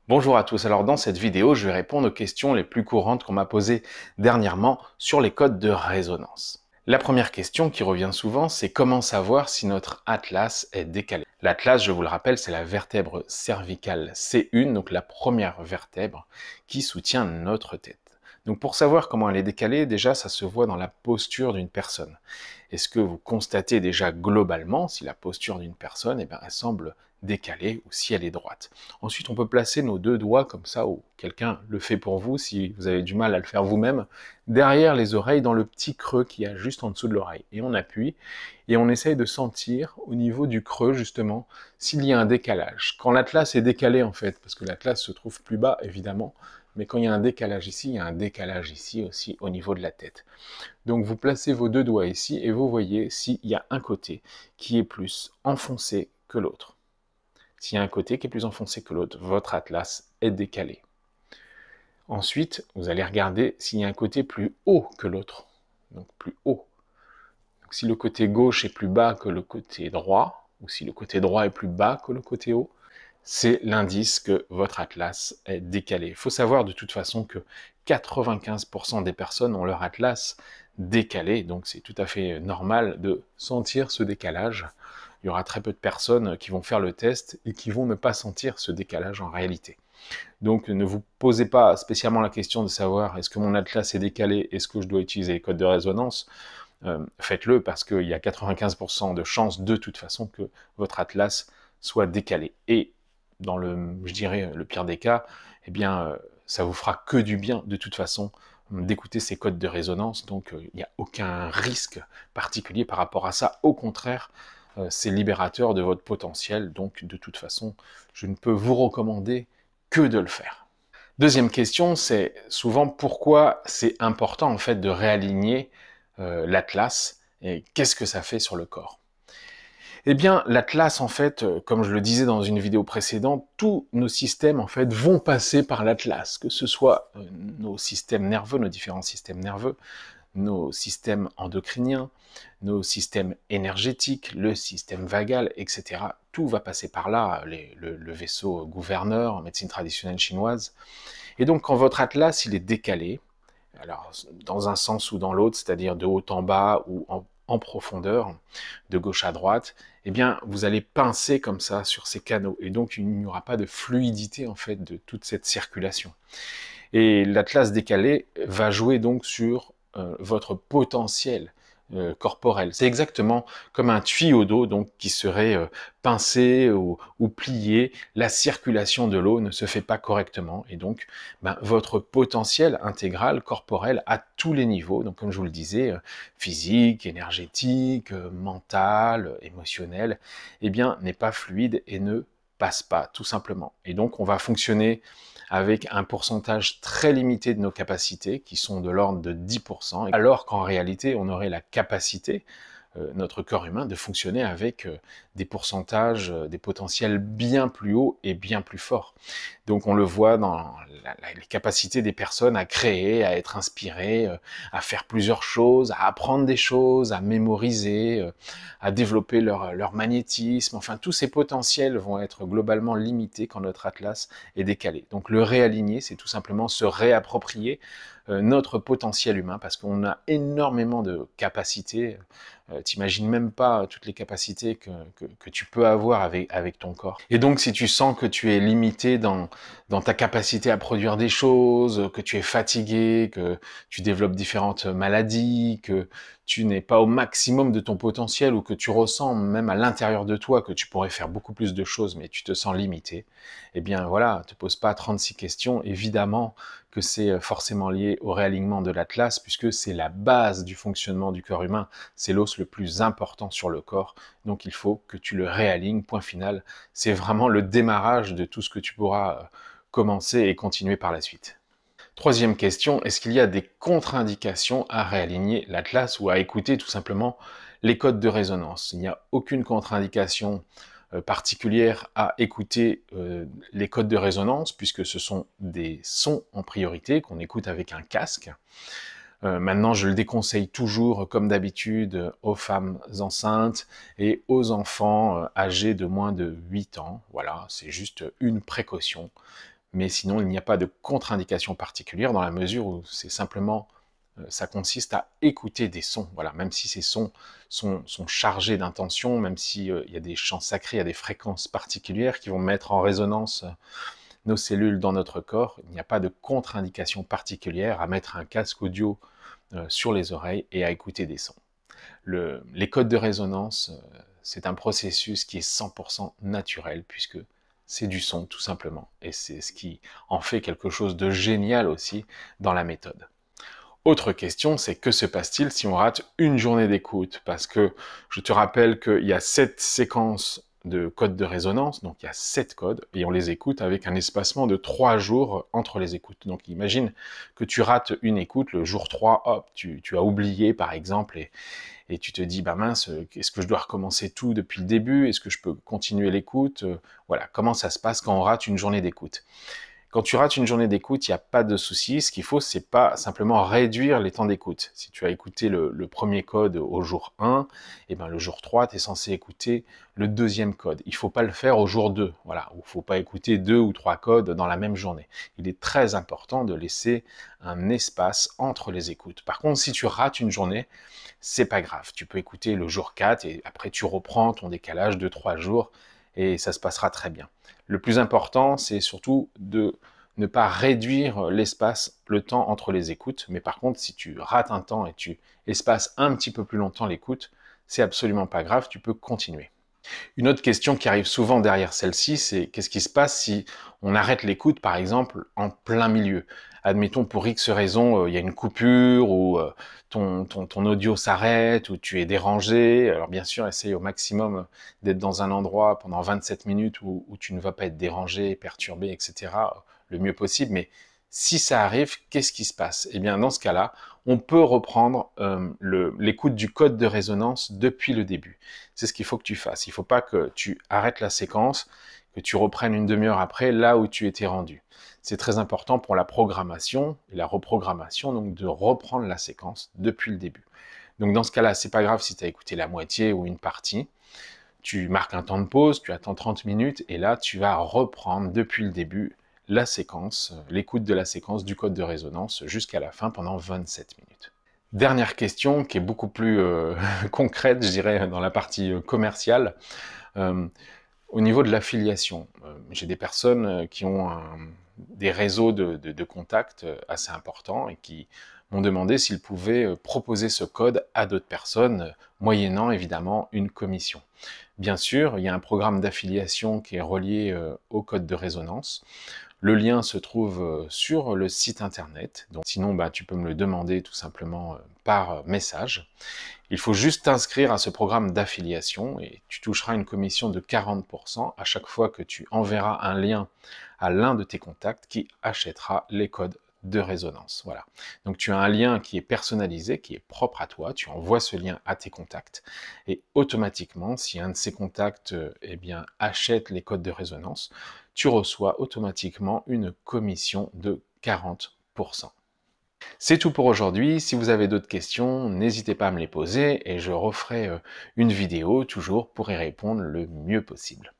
Bonjour à tous, alors dans cette vidéo, je vais répondre aux questions les plus courantes qu'on m'a posées dernièrement sur les codes de résonance. La première question qui revient souvent, c'est comment savoir si notre atlas est décalé. L'atlas, je vous le rappelle, c'est la vertèbre cervicale C1, donc la première vertèbre qui soutient notre tête. Donc pour savoir comment elle est décalée, déjà ça se voit dans la posture d'une personne. Est-ce que vous constatez déjà globalement si la posture d'une personne, elle semble décalée ou si elle est droite? Ensuite, on peut placer nos deux doigts comme ça, ou quelqu'un le fait pour vous si vous avez du mal à le faire vous-même, derrière les oreilles, dans le petit creux qu'il y a juste en dessous de l'oreille. Et on appuie, et on essaye de sentir au niveau du creux, justement, s'il y a un décalage. Quand l'atlas est décalé, en fait, parce que l'atlas se trouve plus bas, évidemment, mais quand il y a un décalage ici, il y a un décalage ici aussi au niveau de la tête. Donc vous placez vos deux doigts ici et vous voyez s'il y a un côté qui est plus enfoncé que l'autre. S'il y a un côté qui est plus enfoncé que l'autre, votre atlas est décalé. Ensuite, vous allez regarder s'il y a un côté plus haut que l'autre. Donc plus haut. Donc, si le côté gauche est plus bas que le côté droit, ou si le côté droit est plus bas que le côté haut, c'est l'indice que votre atlas est décalé. Il faut savoir de toute façon que 95% des personnes ont leur atlas décalé, donc c'est tout à fait normal de sentir ce décalage. Il y aura très peu de personnes qui vont faire le test et qui vont ne pas sentir ce décalage en réalité. Donc ne vous posez pas spécialement la question de savoir est-ce que mon atlas est décalé, est-ce que je dois utiliser les codes de résonance. Faites-le parce qu'il y a 95% de chances de toute façon que votre atlas soit décalé. Et dans le, je dirais, le pire des cas, eh bien, ça vous fera que du bien de toute façon d'écouter ces codes de résonance. Donc, il n'y a aucun risque particulier par rapport à ça. Au contraire, c'est libérateur de votre potentiel. Donc, de toute façon, je ne peux vous recommander que de le faire. Deuxième question, c'est souvent pourquoi c'est important en fait de réaligner l'atlas et qu'est-ce que ça fait sur le corps. Eh bien, l'atlas, en fait, comme je le disais dans une vidéo précédente, tous nos systèmes, en fait, vont passer par l'atlas, que ce soit nos systèmes nerveux, nos différents systèmes nerveux, nos systèmes endocriniens, nos systèmes énergétiques, le système vagal, etc. Tout va passer par là, le vaisseau gouverneur en médecine traditionnelle chinoise. Et donc, quand votre atlas, il est décalé, alors dans un sens ou dans l'autre, c'est-à-dire de haut en bas ou en profondeur, de gauche à droite, eh bien, vous allez pincer comme ça sur ces canaux. Et donc, il n'y aura pas de fluidité, en fait, de toute cette circulation. Et l'atlas décalé va jouer donc sur votre potentiel corporel. C'est exactement comme un tuyau d'eau donc qui serait pincé ou plié. La circulation de l'eau ne se fait pas correctement et donc votre potentiel intégral corporel à tous les niveaux, donc comme je vous le disais, physique, énergétique, mental, émotionnel, eh bien n'est pas fluide et ne passe pas tout simplement. Et donc on va fonctionner avec un pourcentage très limité de nos capacités, qui sont de l'ordre de 10%, alors qu'en réalité, on aurait la capacité, notre corps humain, de fonctionner avec des pourcentages, des potentiels bien plus hauts et bien plus forts. Donc on le voit dans les capacités des personnes à créer, à être inspirées, à faire plusieurs choses, à apprendre des choses, à mémoriser, à développer leur magnétisme. Enfin, tous ces potentiels vont être globalement limités quand notre atlas est décalé. Donc le réaligner, c'est tout simplement se réapproprier notre potentiel humain, parce qu'on a énormément de capacités. T'imagines même pas toutes les capacités que tu peux avoir avec ton corps. Et donc si tu sens que tu es limité dans ta capacité à produire des choses, que tu es fatigué, que tu développes différentes maladies, que tu n'es pas au maximum de ton potentiel ou que tu ressens même à l'intérieur de toi que tu pourrais faire beaucoup plus de choses mais tu te sens limité, eh bien voilà, te pose pas 36 questions. Évidemment que c'est forcément lié au réalignement de l'atlas puisque c'est la base du fonctionnement du corps humain, c'est l'os le plus important sur le corps, donc il faut que tu le réalignes, point final. C'est vraiment le démarrage de tout ce que tu pourras commencer et continuer par la suite. Troisième question, est-ce qu'il y a des contre-indications à réaligner l'atlas ou à écouter tout simplement les codes de résonance? Il n'y a aucune contre-indication particulière à écouter les codes de résonance puisque ce sont des sons en priorité qu'on écoute avec un casque. Maintenant, je le déconseille toujours, comme d'habitude, aux femmes enceintes et aux enfants âgés de moins de 8 ans. Voilà, c'est juste une précaution. mais sinon il n'y a pas de contre-indication particulière dans la mesure où c'est simplement, ça consiste à écouter des sons, voilà, même si ces sons sont chargés d'intention, même si il y a des chants sacrés, il y a des fréquences particulières qui vont mettre en résonance nos cellules dans notre corps, il n'y a pas de contre-indication particulière à mettre un casque audio sur les oreilles et à écouter des sons. Les codes de résonance, c'est un processus qui est 100% naturel, puisque c'est du son, tout simplement. Et c'est ce qui en fait quelque chose de génial aussi dans la méthode. Autre question, c'est que se passe-t-il si on rate une journée d'écoute? Parce que je te rappelle qu'il y a 7 séquences de codes de résonance, donc il y a 7 codes, et on les écoute avec un espacement de 3 jours entre les écoutes. Donc imagine que tu rates une écoute, le jour 3, hop, tu as oublié par exemple, et tu te dis, bah mince, est-ce que je dois recommencer tout depuis le début? Est-ce que je peux continuer l'écoute? Voilà, comment ça se passe quand on rate une journée d'écoute? Quand tu rates une journée d'écoute, il n'y a pas de souci. Ce qu'il faut, c'est pas simplement réduire les temps d'écoute. Si tu as écouté le premier code au jour 1, et ben le jour 3, tu es censé écouter le deuxième code. Il ne faut pas le faire au jour 2. Voilà, il ne faut pas écouter 2 ou 3 codes dans la même journée. Il est très important de laisser un espace entre les écoutes. Par contre, si tu rates une journée, c'est pas grave. Tu peux écouter le jour 4 et après tu reprends ton décalage de 3 jours et ça se passera très bien. Le plus important, c'est surtout de ne pas réduire l'espace, le temps entre les écoutes. Mais par contre, si tu rates un temps et tu espaces un petit peu plus longtemps l'écoute, c'est absolument pas grave, tu peux continuer. Une autre question qui arrive souvent derrière celle-ci, c'est qu'est-ce qui se passe si on arrête l'écoute, par exemple, en plein milieu? Admettons, pour X raison, il y a une coupure, ou ton audio s'arrête, ou tu es dérangé. Alors bien sûr, essaye au maximum d'être dans un endroit pendant 27 minutes où tu ne vas pas être dérangé, perturbé, etc., le mieux possible. Mais si ça arrive, qu'est-ce qui se passe? Eh bien, dans ce cas-là, on peut reprendre l'écoute du code de résonance depuis le début. C'est ce qu'il faut que tu fasses. Il ne faut pas que tu arrêtes la séquence, que tu reprennes une demi-heure après, là où tu étais rendu. C'est très important pour la programmation et la reprogrammation, donc de reprendre la séquence depuis le début. Donc dans ce cas-là, c'est pas grave si tu as écouté la moitié ou une partie. Tu marques un temps de pause, tu attends 30 minutes, et là, tu vas reprendre depuis le début la séquence, l'écoute de la séquence du code de résonance jusqu'à la fin pendant 27 minutes. Dernière question qui est beaucoup plus concrète, je dirais, dans la partie commerciale. Au niveau de l'affiliation, j'ai des personnes qui ont des réseaux de contacts assez importants et qui m'ont demandé s'ils pouvaient proposer ce code à d'autres personnes, moyennant évidemment une commission. Bien sûr, il y a un programme d'affiliation qui est relié au code de résonance. Le lien se trouve sur le site internet, donc sinon tu peux me le demander tout simplement par message. Il faut juste t'inscrire à ce programme d'affiliation et tu toucheras une commission de 40% à chaque fois que tu enverras un lien à l'un de tes contacts qui achètera les codes de résonance. Voilà. Donc tu as un lien qui est personnalisé, qui est propre à toi, tu envoies ce lien à tes contacts et automatiquement, si un de ces contacts achète les codes de résonance, tu reçois automatiquement une commission de 40%. C'est tout pour aujourd'hui. Si vous avez d'autres questions, n'hésitez pas à me les poser et je referai une vidéo toujours pour y répondre le mieux possible.